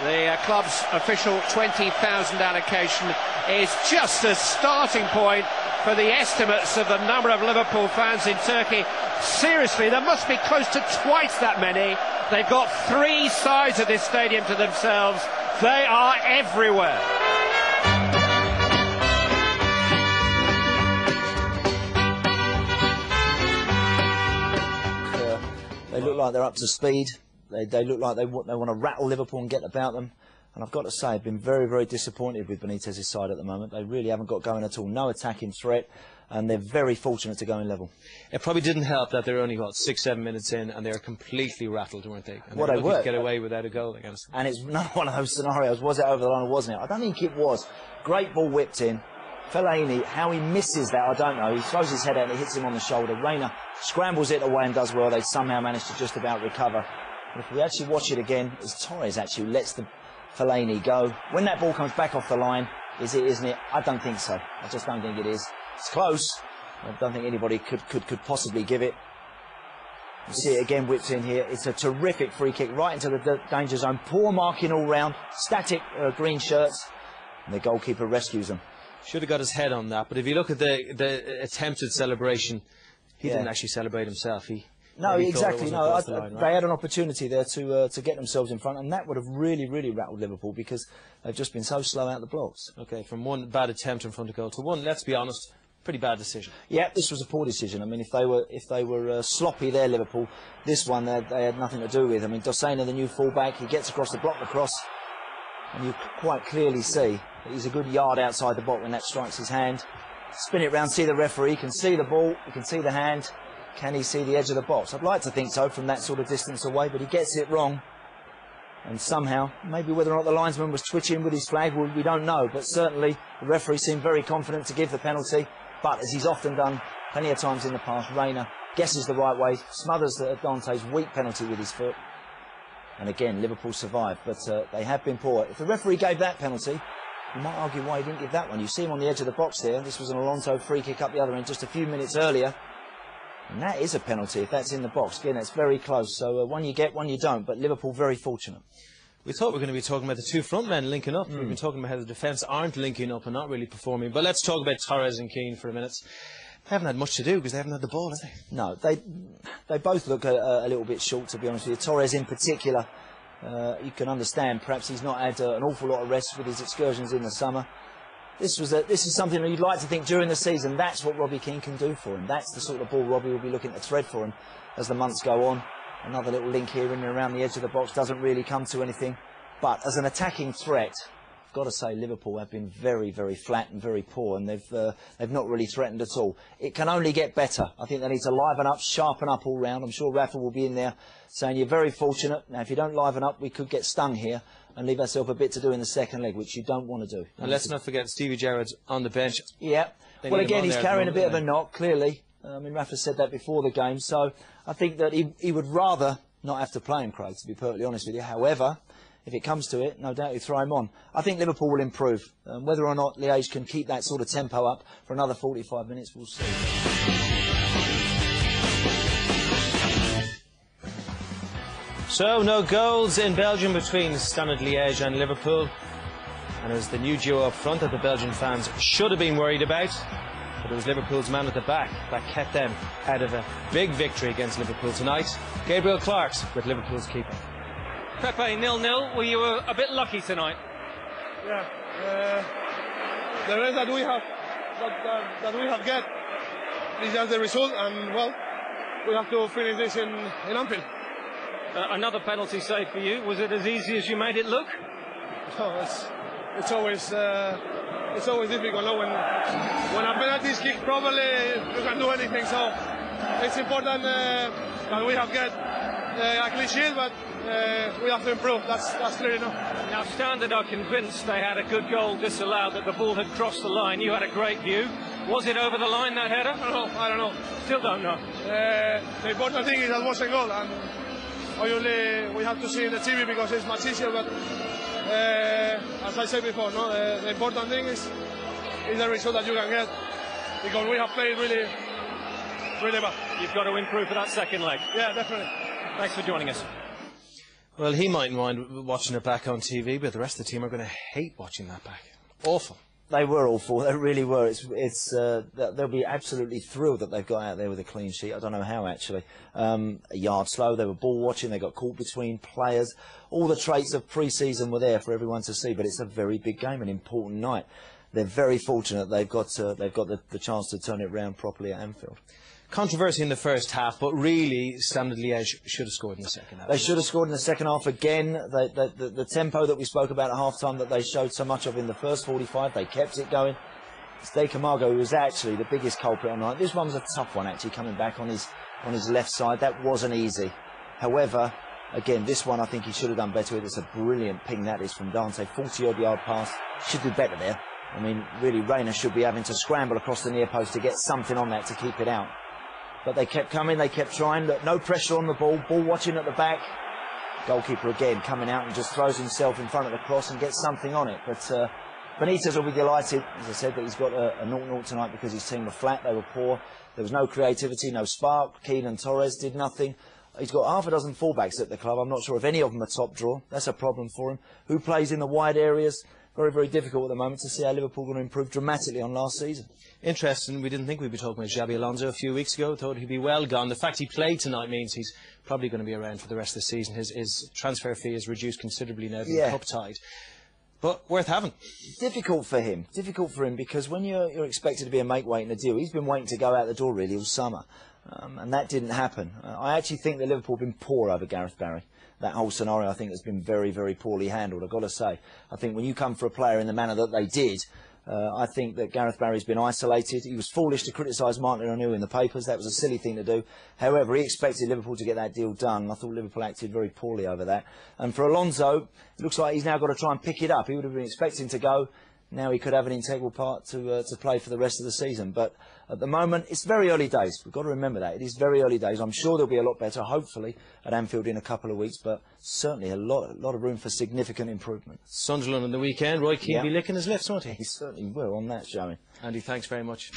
The club's official 20,000 allocation is just a starting point for the estimates of the number of Liverpool fans in Turkey. Seriously, there must be close to twice that many. They've got three sides of this stadium to themselves. They are everywhere. They look like they're up to speed. They look like they want to rattle Liverpool and get about them. And I've got to say, I've been very, very disappointed with Benitez's side at the moment. They really haven't got going at all. No attacking threat. And they're very fortunate to go in level. It probably didn't help that they were only, what, 6-7 minutes in, and they were completely rattled, weren't they? And well, they were. To get away without a goal against them. And it's not one of those scenarios. Was it over the line or wasn't it? I don't think it was. Great ball whipped in. Fellaini, how he misses that, I don't know. He throws his head out and it hits him on the shoulder. Reina scrambles it away and does well. They somehow manage to just about recover. But if we actually watch it again, it's Torres actually lets the Fellaini go. When that ball comes back off the line, is it, isn't it? I don't think so. I just don't think it is. It's close. I don't think anybody could possibly give it. You see it again, whipped in here. It's a terrific free kick right into the danger zone. Poor marking all round. Static green shirts. And the goalkeeper rescues them. Should have got his head on that, but if you look at the attempted celebration, he didn't actually celebrate himself. No, exactly. No, the line, right? They had an opportunity there to get themselves in front, and that would have really, really rattled Liverpool because they've just been so slow out the blocks. Okay, from one bad attempt in front of goal to one, let's be honest, pretty bad decision. Yeah, this was a poor decision. I mean, if they were sloppy there, Liverpool, this one they had nothing to do with. I mean, Dossena, the new fullback, he gets across the block, and you quite clearly see that he's a good yard outside the box when that strikes his hand. Spin it round, see the referee, he can see the ball, he can see the hand. Can he see the edge of the box? I'd like to think so from that sort of distance away, but he gets it wrong. And somehow, maybe whether or not the linesman was twitching with his flag, we don't know. But certainly, the referee seemed very confident to give the penalty. But as he's often done plenty of times in the past, Reina guesses the right way, smothers Dante's weak penalty with his foot. And again, Liverpool survived, but they have been poor. If the referee gave that penalty, you might argue why he didn't give that one. You see him on the edge of the box there. This was an Alonso free kick up the other end just a few minutes earlier. And that is a penalty if that's in the box. Again, it's very close. So one you get, one you don't. But Liverpool very fortunate. We thought we were going to be talking about the two front men linking up. We've been talking about how the defence aren't linking up and not really performing. But let's talk about Torres and Keane for a minute. They haven't had much to do because they haven't had the ball, have they? No, they both look a little bit short, to be honest with you. Torres in particular, you can understand. Perhaps he's not had an awful lot of rest with his excursions in the summer. This is something that you'd like to think during the season, that's what Robbie Keane can do for him. That's the sort of ball Robbie will be looking to thread for him as the months go on. Another little link here in and around the edge of the box doesn't really come to anything. But as an attacking threat, I've got to say Liverpool have been very, very flat and very poor, and they've not really threatened at all. It can only get better. I think they need to liven up, sharpen up all round. I'm sure Rafa will be in there saying you're very fortunate. Now, if you don't liven up, we could get stung here and leave ourselves a bit to do in the second leg, which you don't want to do. And let's not forget Stevie Gerrard's on the bench. Yeah. Well, again, he's carrying a bit of a knock, clearly. I mean, Rafa said that before the game, so I think that he would rather not have to play him, Craig, to be perfectly honest with you. However, if it comes to it, no doubt he'll throw him on. I think Liverpool will improve. Whether or not Liege can keep that sort of tempo up for another 45 minutes, we'll see. So, no goals in Belgium between Standard Liège and Liverpool. And it was the new duo up front that the Belgian fans should have been worried about. But it was Liverpool's man at the back that kept them out of a big victory against Liverpool tonight. Gabriel Clark's with Liverpool's keeper. Pepe, 0-0. Were you a bit lucky tonight? Yeah. The rest that we have get is just the result, and well, we have to finish this in Anfield. Another penalty save for you. Was it as easy as you made it look? No, it's always difficult. No? When a penalty is kicked properly, you can do anything. So it's important that we have get a clean sheet, but we have to improve. That's clear enough. Now, Standard are convinced they had a good goal disallowed, that the ball had crossed the line. You had a great view. Was it over the line, that header? I don't know. Still don't know. The important thing is that was a goal, and obviously we have to see in the TV because it's much easier. But as I said before, the important thing is the result that you can get, because we have played really, really bad. You've got to improve for that second leg. Yeah, definitely. Thanks for joining us. Well, he mightn't mind watching it back on TV, but the rest of the team are going to hate watching that back. Awful. They were awful. They really were. They'll be absolutely thrilled that they've got out there with a clean sheet. I don't know how, actually. A yard slow. They were ball watching. They got caught between players. All the traits of pre-season were there for everyone to see. But it's a very big game, an important night. They're very fortunate they've got the chance to turn it round properly at Anfield. Controversy in the first half, but really, Standard Liège should have scored in the second half. They should have scored in the second half again. The tempo that we spoke about at half-time that they showed so much of in the first 45, they kept it going. Stade Camargo, who was actually the biggest culprit on the night. This one was a tough one, actually, coming back on his left side. That wasn't easy. However, again, this one I think he should have done better with. It's a brilliant ping that is from Dante. 40-odd yard pass. Should do better there. I mean, really, Reina should be having to scramble across the near post to get something on that to keep it out. But they kept coming, they kept trying. No pressure on the ball watching at the back. Goalkeeper again coming out and just throws himself in front of the cross and gets something on it. But Benitez will be delighted, as I said, that he's got a 0-0 tonight because his team were flat, they were poor. There was no creativity, no spark. Keane Torres did nothing. He's got half a dozen fullbacks at the club. I'm not sure if any of them are top draw. That's a problem for him. Who plays in the wide areas? Very, very difficult at the moment to see how Liverpool are going to improve dramatically on last season. Interesting, we didn't think we'd be talking about Xabi Alonso a few weeks ago. Thought he'd be well gone. The fact he played tonight means he's probably going to be around for the rest of the season. His transfer fee is reduced considerably now, being cup tied. But worth having. Difficult for him because when you're expected to be a make weight in a deal, he's been waiting to go out the door really all summer. And that didn't happen. I actually think that Liverpool have been poor over Gareth Barry. That whole scenario, I think, has been very, very poorly handled, I've got to say. I think when you come for a player in the manner that they did, I think that Gareth Barry's been isolated. He was foolish to criticise Martin O'Neill in the papers. That was a silly thing to do. However, he expected Liverpool to get that deal done. I thought Liverpool acted very poorly over that. And for Alonso, it looks like he's now got to try and pick it up. He would have been expecting to go. Now he could have an integral part to play for the rest of the season. But at the moment, it's very early days. We've got to remember that. It is very early days. I'm sure they'll be a lot better, hopefully, at Anfield in a couple of weeks. But certainly a lot of room for significant improvement. Sunderland on the weekend. Roy Keane be licking his lips, won't he? He certainly will on that showing. Andy, thanks very much.